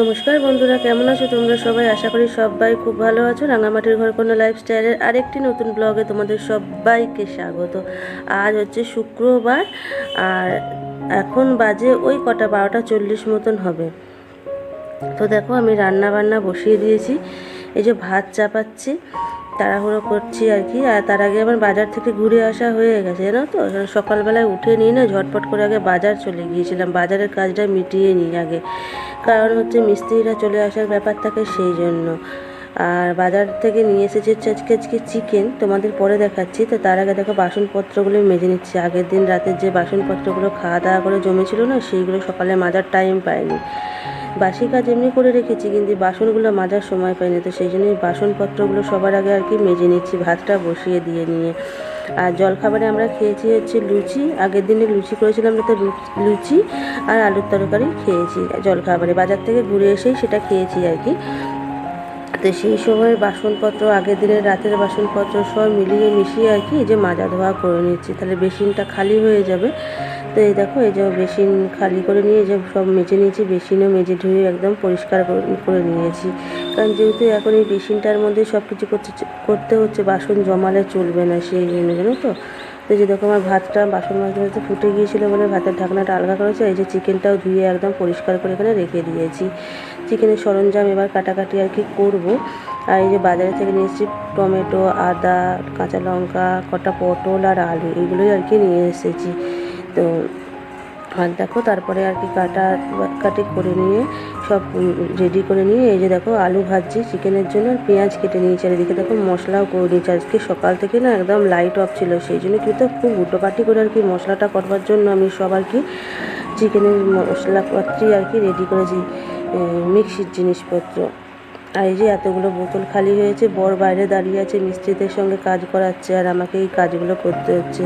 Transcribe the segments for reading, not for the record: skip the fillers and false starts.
নমস্কার বন্ধুরা, কেমন আছো তোমরা সবাই? আশা করি সবাই খুব ভালো আছো। রাঙামাটির ঘরকন্যা লাইফস্টাইলের আরেকটি নতুন ব্লগে তোমাদের সবাইকে স্বাগত। আজ হচ্ছে শুক্রবার আর এখন বাজে ওই কটা 12:40 মতন হবে। তো দেখো আমি রান্না বান্না বসিয়ে দিয়েছি। এই যে ভাত চাপাচ্ছি, তাড়াহুড়ো করছি আর কি। আর তার আগে আমার বাজার থেকে ঘুরে আসা হয়ে গেছে, জানো তো। সকালবেলায় উঠে নিয়ে না ঝটপট করে আগে বাজার চলে গিয়েছিলাম, বাজারের কাজটা মিটিয়ে নিই আগে। কারণ হচ্ছে মিস্ত্রিরা চলে আসার ব্যাপার থাকে, সেই জন্য। আর বাজার থেকে নিয়ে এসেছি আজকে চিকেন, তোমাদের পরে দেখাচ্ছি। তো তার আগে দেখো বাসনপত্রগুলো মেজে নিচ্ছি। আগের দিন রাতের যে বাসনপত্রগুলো খাওয়া দাওয়া করে জমেছিল না, সেইগুলো সকালে মাজার টাইম পাইনি। বাসি কাজ এমনি করে রেখেছি, কিন্তু বাসনগুলো মাজার সময় পাইনি। তো সেই জন্যই বাসনপত্রগুলো সবার আগে আর কি মেজে নিচ্ছি, ভাতটা বসিয়ে দিয়ে নিয়ে। আর জলখাবারে আমরা খেয়েছি হচ্ছে লুচি। আগের দিনে লুচি করেছিলাম, তো লুচি আর আলুর তরকারি খেয়েছি জলখাবারে। বাজার থেকে ঘুরে এসেই সেটা খেয়েছি আর কি। তো সেই সময় বাসনপত্র, আগের দিনের রাতের বাসনপত্র সব মিলিয়ে মিশিয়ে আর কি এই যে মাজা ধোয়া করে নিচ্ছি, তাহলে বেসিনটা খালি হয়ে যাবে। তো এই দেখো, এই যে বেসিন খালি করে নিয়ে যে সব মেজে নিয়েছি, বেসিনও মেজে ধুয়ে একদম পরিষ্কার করে নিয়েছি। কারণ যেহেতু এখন এই বেসিনটার মধ্যে সব কিছু করতে হচ্ছে, বাসন জমালে চলবে না, সেই জন্য, জানো তো। তো যে দেখো আমার ভাতটা বাসন মাঝে মাঝে ফুটে গিয়েছিলো বলে ভাতের ঢাকনাটা আলগা করেছে। এই যে চিকেনটাও ধুয়ে একদম পরিষ্কার করে এখানে রেখে দিয়েছি। চিকেনের সরঞ্জাম এবার কাটাকাটি আর কি করবো। আর এই যে বাজারে থেকে নিয়ে এসেছি টমেটো, আদা, কাঁচা লঙ্কা, কটা পটল আর আলু, এগুলোই আর কি নিয়ে এসেছি। তো আর দেখো তারপরে আর কি কাটি করে নিয়ে সব রেডি করে নিয়ে এই যে দেখো আলু ভাজছি চিকেনের জন্য, আর পেঁয়াজ কেটে নিয়েছি। আর এদিকে দেখো মশলাও করে নিয়েছি। আজকে সকাল থেকে না একদম লাইট অফ ছিল, সেই জন্য কিন্তু খুব উল্টোপাটি করে আর কি মশলাটা করবার জন্য আমি সব আর কি চিকেনের মশলাপাতি আর কি রেডি করেছি, মিক্সির জিনিসপত্র। আর এই যে এতগুলো বোতল খালি হয়েছে, বর বাইরে দাঁড়িয়ে আছে, মিস্ত্রিদের সঙ্গে কাজ করাচ্ছে, আর আমাকে এই কাজগুলো করতে হচ্ছে।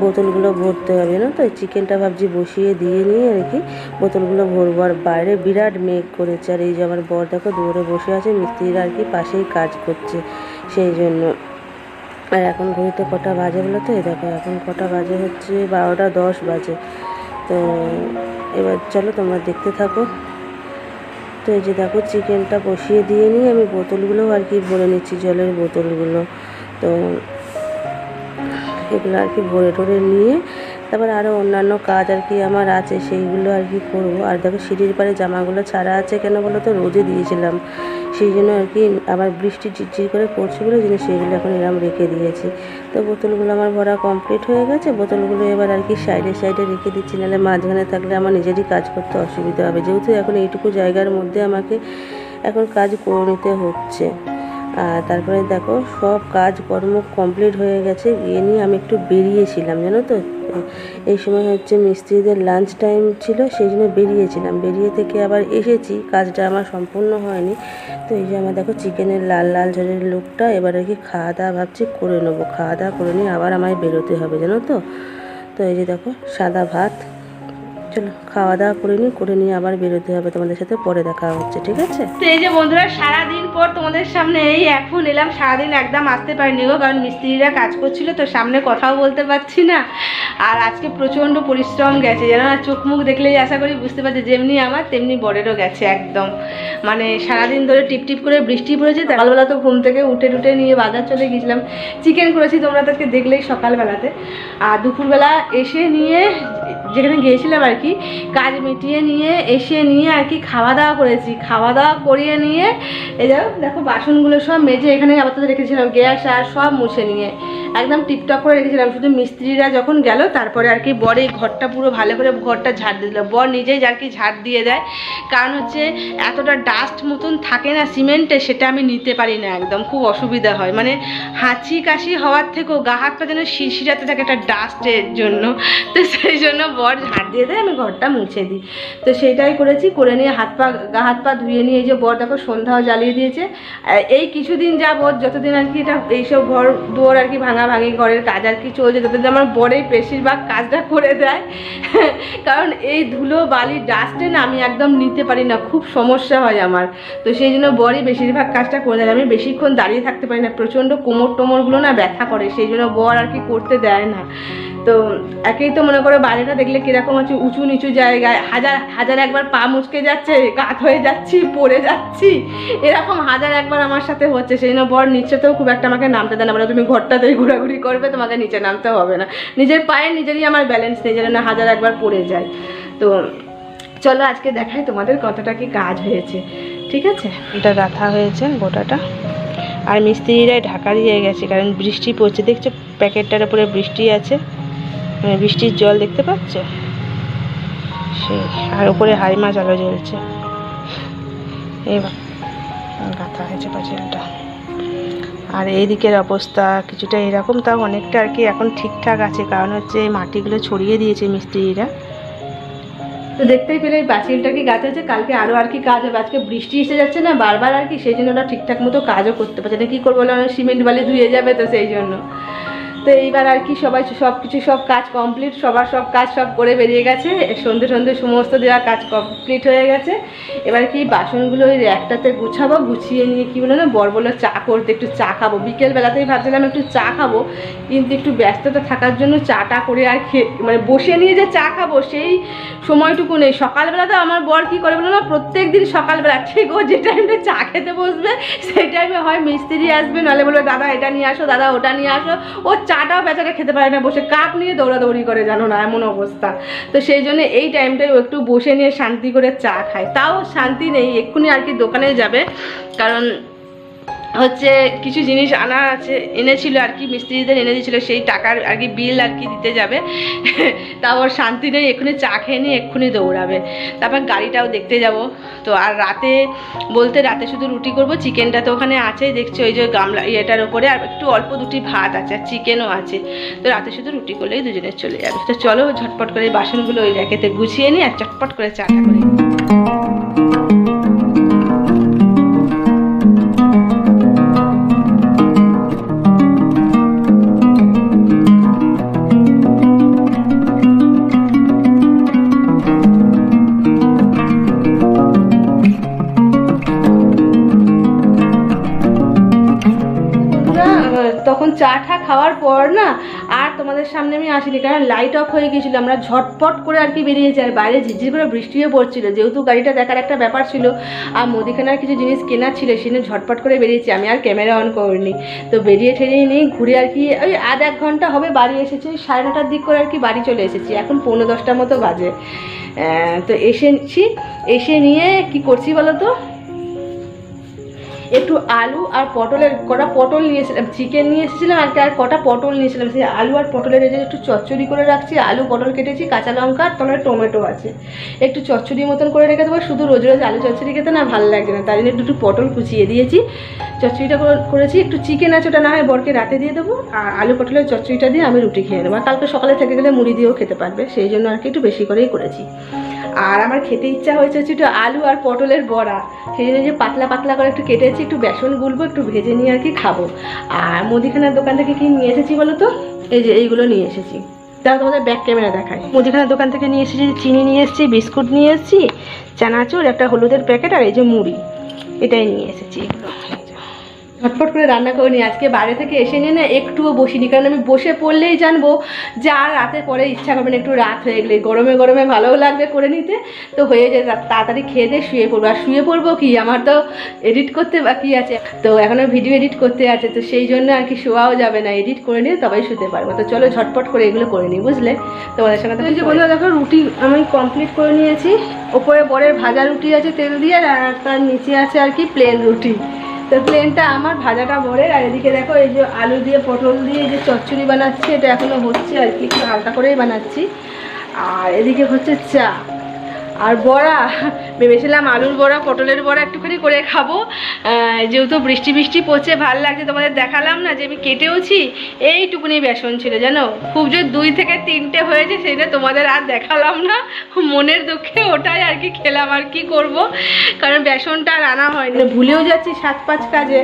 বোতলগুলো ভরতে হবে না তো, চিকেনটা ভাবছি বসিয়ে দিয়ে নিয়ে আর কি বোতলগুলো ভরবো। আর বাইরে বিরাট মেঘ করেছে, আর এই যে আমার বর দেখো দৌড়ে বসে আছে, মিস্ত্রিরা আর কি পাশেই কাজ করছে, সেই জন্য। আর এখন ঘড়িতে কটা বাজে বলো তো? এই দেখো এখন কটা বাজে হচ্ছে 12:10 বাজে। তো এবার চলো তোমরা দেখতে থাকো। তো এই যে দেখো চিকেনটা বসিয়ে দিয়ে নিয়ে আমি বোতলগুলোও আর কি ভরে নিচ্ছি, জলের বোতলগুলো। তো এগুলো আর কি ভরে টরে নিয়ে তারপর আরও অন্যান্য কাজ আর কি আমার আছে, সেইগুলো আর কি করবো। আর দেখো সিঁড়ির পাড়ে জামাগুলো ছাড়া আছে, কেন বলো তো? রোদে দিয়েছিলাম, সেই জন্য আর কি আবার বৃষ্টি ঝিরঝির করে পড়ছে বলে জিনিস সেইগুলো এখন এরম রেখে দিয়েছি। তো বোতলগুলো আমার ভরা কমপ্লিট হয়ে গেছে। বোতলগুলো এবার আর কি সাইডে সাইডে রেখে দিচ্ছি, নাহলে মাঝখানে থাকলে আমার নিজেরই কাজ করতে অসুবিধা হবে, যেহেতু এখন এইটুকু জায়গার মধ্যে আমাকে এখন কাজ করে নিতে হচ্ছে। আর তারপরে দেখো সব কাজকর্ম কমপ্লিট হয়ে গেছে, গিয়ে নিয়ে আমি একটু বেরিয়েছিলাম, জানো তো। এই সময় হচ্ছে মিস্ত্রিদের লাঞ্চ টাইম ছিল, সেই জন্য বেরিয়েছিলাম। বেরিয়ে থেকে আবার এসেছি, কাজটা আমার সম্পূর্ণ হয়নি। তো এই যে আমার দেখো চিকেনের লাল লাল ঝোলের লুকটা, এবার আর কি খাওয়া দাওয়া ভাবছি করে নেবো। খাওয়া দাওয়া করে নিয়ে আবার আমায় বেরোতে হবে, জানো তো। তো এই যে দেখো সাদা ভাত, চলো খাওয়া দাওয়া করে নিয়ে আবার বেরোতে হবে। তোমাদের সাথে পরে দেখা হচ্ছে, ঠিক আছে? তো এই যে বন্ধুরা, সারাদিন পর তোমাদের সামনে এই এখন এলাম। সারাদিন একদম আসতে পারিনি গো, কারণ মিস্ত্রিরা কাজ করছিল, তো সামনে কথাও বলতে পারছি না। আর আজকে প্রচণ্ড পরিশ্রম গেছে, যেন চোখ মুখ দেখলেই আশা করি বুঝতে পারছি, যেমনি আমার তেমনি বরেরও গেছে একদম। মানে সারাদিন ধরে টিপটিপ করে বৃষ্টি পড়েছে। সকালবেলা তো ঘুম থেকে উঠে নিয়ে বাজার চলে গিয়েছিলাম, চিকেন করেছি, তোমরা তাকে দেখলেই সকালবেলাতে। আর দুপুরবেলা এসে নিয়ে যেখানে গিয়েছিলাম আর কি কাজ মিটিয়ে নিয়ে এসে নিয়ে আর কি খাওয়া দাওয়া করেছি। খাওয়া দাওয়া করিয়ে নিয়ে এই দেখো বাসনগুলো সব মেজে এখানে আপাতত রেখেছিলাম, গ্যাস আর সব মুছে নিয়ে একদম টিপটপ করে রেখেছিলাম। শুধু মিস্ত্রিরা যখন গেল তারপরে আর কি বর এই ঘরটা পুরো ভালো করে ঘরটা ঝাড় দিয়ে দিল। বর নিজেই আর কি ঝাড় দিয়ে দেয়, কারণ হচ্ছে এতটা ডাস্ট মতন থাকে না সিমেন্টে, সেটা আমি নিতে পারি না, একদম খুব অসুবিধা হয়। মানে হাঁচি কাশি হওয়ার থেকেও গা হাত পা যেন শিরশিরাতে থাকে একটা ডাস্টের জন্য। তো সেই জন্য বর ঝাড় দিয়ে দেয়, আমি ঘরটা মুছে দিই। তো সেইটাই করেছি, করে নিয়ে গা হাত পা ধুয়ে নিয়ে এই যে বর দেখো সন্ধ্যাও জ্বালিয়ে দিয়েছে। এই কিছুদিন যাবত যতদিন আর কি এটা এইসব ঘর দুয়ার আর কি ভাঙাভাঙি ঘরের কাজ আর কি চলছে, ততদিন আমার বরেই বেশিরভাগ কাজটা করে দেয়। কারণ এই ধুলো বালি ডাস্টে না আমি একদম নিতে পারি না, খুব সমস্যা হয় আমার। তো সেই জন্য বরই বেশিরভাগ কাজটা করে দেয়। আমি বেশিক্ষণ দাঁড়িয়ে থাকতে পারি না, প্রচণ্ড কোমর টোমরগুলো না ব্যথা করে, সেই জন্য বর আর কি করতে দেয় না। তো একেই তো মনে করো বাইরেটা দেখলে কীরকম হচ্ছে উঁচু নিচু জায়গায়, হাজার হাজার একবার পা মুচকে যাচ্ছে, কাত হয়ে যাচ্ছি, পড়ে যাচ্ছি, এরকম হাজার একবার আমার সাথে হচ্ছে। সেই জন্য বর নিচেতেও খুব একটা আমাকে নামতে দেয় না, বলে তুমি ঘরটাতেই ঘোরাঘুরি করবে, তোমাকে নিচে নামতে হবে না। নিজের পায়ে নিজেরই আমার ব্যালেন্স নেই, যেন না হাজার একবার পড়ে যায়। তো চলো আজকে দেখাই তোমাদের কতটা কি কাজ হয়েছে, ঠিক আছে। এটা গাঁথা হয়েছে গোটাটা, আর মিস্ত্রিরাই ঢাকা দিয়ে গেছে, কারণ বৃষ্টি পড়ছে। দেখছো প্যাকেটটার উপরে বৃষ্টি আছে, মানে বৃষ্টির জল দেখতে পাচ্ছ সেই, আর উপরে হাই মাছ আলো জ্বলছে। এবার গাঁথা হয়েছে পাঁচিলটা। আর এই দিকের অবস্থা কিছুটা এরকম, তাও অনেকটা আর কি এখন ঠিকঠাক আছে, কারণ হচ্ছে এই মাটিগুলো ছড়িয়ে দিয়েছে মিস্ত্রিরা। তো দেখতেই পেলে এই পাঁচিলটা কি গাছ আছে, কালকে আরও আর কি কাজ হবে। আজকে বৃষ্টি এসে যাচ্ছে না বারবার আর কি, সেই জন্য ওরা ঠিকঠাক মতো কাজও করতে পারছে না। কী করবো বলো, সিমেন্ট বালি ধুয়ে যাবে, তো সেই জন্য। তো এইবার আর কি সবাই সব কাজ কমপ্লিট, সবার সব কাজ সব করে বেরিয়ে গেছে। সন্ধে সমস্ত দেওয়া কাজ কমপ্লিট হয়ে গেছে। এবার কি বাসনগুলো ওই একটাতে গুছাবো, গুছিয়ে নিয়ে কি বলে না, বর বললো চা করতে, একটু চা খাবো। বিকেলবেলাতেই ভাবছিলাম একটু চা খাবো, কিন্তু একটু ব্যস্ততা থাকার জন্য চাটা করে আর মানে বসে নিয়ে যে চা খাবো সেই সময়টুকু নেই। সকালবেলাতে আমার বর কী করে বলো না, প্রত্যেক দিন সকালবেলা ঠিক ও যে টাইমে চা খেতে বসবে সেই টাইমে হয় মিস্ত্রি আসবে, নাহলে বলবে দাদা এটা নিয়ে আসো, দাদা ওটা নিয়ে আসো। ও চাটাও বেচারা খেতে পারে না, বসে কাপ নিয়ে দৌড়াদৌড়ি করে, জানো না, এমন অবস্থা। তো সেই জন্য এই টাইমটায় ও একটু বসে নিয়ে শান্তি করে চা খায়। তাও শান্তি নেই, এক্ষুনি আর কি দোকানে যাবে, কারণ হচ্ছে কিছু জিনিস আনা আছে, এনেছিল আর কি, মিস্ত্রিদের এনে দিয়েছিলো, সেই টাকার আর কি বিল আর কি দিতে যাবে। তাও ওর শান্তি নেই, এক্ষুনি চা খেয়ে নিয়ে এক্ষুনি দৌড়াবে। তারপর গাড়িটাও দেখতে যাব। তো আর রাতে বলতে রাতে শুধু রুটি করব, চিকেনটা তো ওখানে আছেই দেখছি, ওই যে গামলা ইয়েটার ওপরে, আর একটু অল্প দুটি ভাত আছে, আর চিকেনও আছে। তো রাতে শুধু রুটি করলেই দুজনের চলে যাবে। তো চলো ঝটপট করে বাসনগুলো ওই র্যাকেতে গুছিয়ে নিই, আর চটপট করে চাটা করি। তখন চা টা খাওয়ার পর না আর তোমাদের সামনে আমি আসিনি, কারণ লাইট অফ হয়ে গিয়েছিলো। আমরা ঝটপট করে আর কি বেরিয়েছি, আর বাইরে ঝিরঝির করে বৃষ্টিও পড়ছিল, যেহেতু গাড়িটা দেখার একটা ব্যাপার ছিল, আর মুদিখানার কিছু জিনিস কেনার ছিল, সেজন্য ঝটপট করে বেরিয়েছি। আমি আর ক্যামেরা অন করিনি। তো বেরিয়ে ঠেরিয়ে নিয়ে ঘুরে আর কি ওই আধ এক ঘন্টা হবে বাড়ি এসেছি, 9:30টার দিক করে আর কি বাড়ি চলে এসেছি। এখন 9:45টার মতো বাজে। তো এসে নিয়ে কি করছি বলো তো, একটু আলু আর পটলের, কটা পটল নিয়েছিলাম, চিকেন নিয়ে এসেছিলাম আর কটা পটল নিয়েছিলাম, সেই আলু আর পটলের এই যে একটু চচ্চড়ি করে রাখছি। আলু পটল কেটেছি, কাঁচা লঙ্কা আর তোমার টমেটো আছে, একটু চচ্চড়ি মতন করে রেখে দেবো। শুধু রোজ রোজ আলু চচ্চড়ি খেতে না ভালো লাগছে না, তাই জন্য একটু পটল কুচিয়ে দিয়েছি, চচ্চড়িটা করেছি। একটু চিকেন আছে, ওটা না হয় বরকে রাতে দিয়ে দেবো, আর আলু পটলের চচ্চড়িটা দিয়ে আমি রুটি খেয়ে নেবো। আর কালকে সকালে থেকে গেলে মুড়ি দিয়েও খেতে পারবে, সেই জন্য আর কি একটু বেশি করেই করেছি। আর আমার খেতে ইচ্ছা হয়েছে একটু আলু আর পটলের বড়া, সেই জন্য যে পাতলা পাতলা করে একটু কেটেছি, একটু বেসন গুলবো, একটু ভেজে নিয়ে আর কি খাবো। আর মুদিখানার দোকান থেকে কি নিয়ে এসেছি বলো তো, এই যে এইগুলো নিয়ে এসেছি। তাও তোমাদের ব্যাক ক্যামেরা দেখায়। মুদিখানার দোকান থেকে নিয়ে এসেছি চিনি নিয়ে এসেছি, বিস্কুট নিয়ে এসেছি, চানাচুর, একটা হলুদের প্যাকেট, আর এই যে মুড়ি, এটাই নিয়ে এসেছি। এগুলো ঝটপট করে রান্না করে নিই। আজকে বাইরে থেকে এসে নিয়ে না একটুও বসিনি, কারণ আমি বসে পড়লেই জানবো যে আর রাতে পরে ইচ্ছা করবে না, একটু রাত হয়ে গেলে গরমে গরমে ভালোও লাগবে করে নিতে। তো হয়ে যায়, তাড়াতাড়ি খেয়ে দিয়ে শুয়ে পড়বো। আর শুয়ে পড়বো কি, আমার তো এডিট করতে বাকি আছে, তো এখনও ভিডিও এডিট করতে আছে, তো সেই জন্য আর কি শোয়াও যাবে না, এডিট করে নিয়ে তবেই শুতে পারবো। তো চলো ঝটপট করে এগুলো করে নিই, বুঝলে। তোমাদের সঙ্গে তো যে বললো, দেখো রুটি আমি কমপ্লিট করে নিয়েছি। ওপরে বরের ভাজা রুটি আছে তেল দিয়ে, আর তার নিচে আছে আর কি প্লেন রুটি। তো প্লেনটা আমার, ভাজাটা বরের। আর এদিকে দেখো এই যে আলু দিয়ে পটল দিয়ে যে চচ্চড়ি বানাচ্ছি, এটা এখনও হচ্ছে আর কি, একটু হালকা করেই বানাচ্ছি। আর এদিকে হচ্ছে চা আর বড়া। ভেবেছিলাম আলুর বড়া পটলের বড়া একটুখানি করে খাবো, যেহেতু বৃষ্টি পড়ছে, ভাল লাগছে। তোমাদের দেখালাম না যে আমি কেটেওছি, এইটুকুনি বেসন ছিল জানো, খুব যে 2 থেকে 3টে হয়েছে, সেটা তোমাদের আর দেখালাম না, মনের দুঃখে ওটাই আর কি খেলাম। আর কি করব, কারণ বেসনটা আর আনা হয়নি, ভুলেও যাচ্ছি 7-5 কাজে,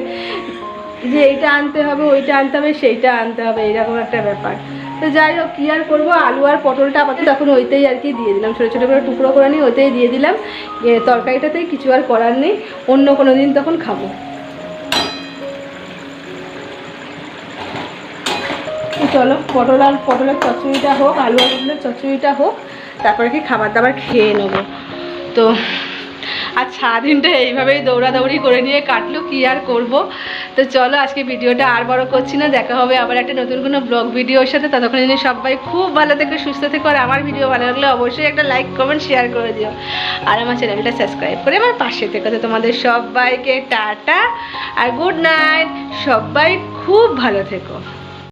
যে এইটা আনতে হবে, ওইটা আনতে হবে, সেইটা আনতে হবে, এইরকম একটা ব্যাপার। তো যাই হোক, কী আর করবো, আলু আর পটলটা আপাতত তখন ওইতেই আর কি দিয়ে দিলাম, ছোটো ছোটো করে টুকরো করে নিই, ওইতেই দিয়ে দিলাম। তরকারিটাতেই কিছু আর করার নেই, অন্য কোনো দিন তখন খাবো। চলো পটলের চচ্চড়িটা হোক, আলু পটলের চচ্চড়িটা হোক, তারপরে কি খাবার দাবার খেয়ে নেবো। তো আর সারাদিনটা এইভাবেই দৌড়াদৌড়ি করে নিয়ে কাটলো, কি আর করব। তো চলো আজকে ভিডিওটা আর বড় করছি না, দেখা হবে আবার একটা নতুন কোনো ব্লগ ভিডিওর সাথে। ততক্ষণ জন্য সবাই খুব ভালো থেকে সুস্থ থেকে, আর আমার ভিডিও ভালো লাগলে অবশ্যই একটা লাইক কমেন্ট শেয়ার করে দিও, আর আমার চ্যানেলটা সাবস্ক্রাইব করে আমার পাশে থেকে। তো তোমাদের সবাইকে টাটা আর গুড নাইট, সবাই খুব ভালো থেকো।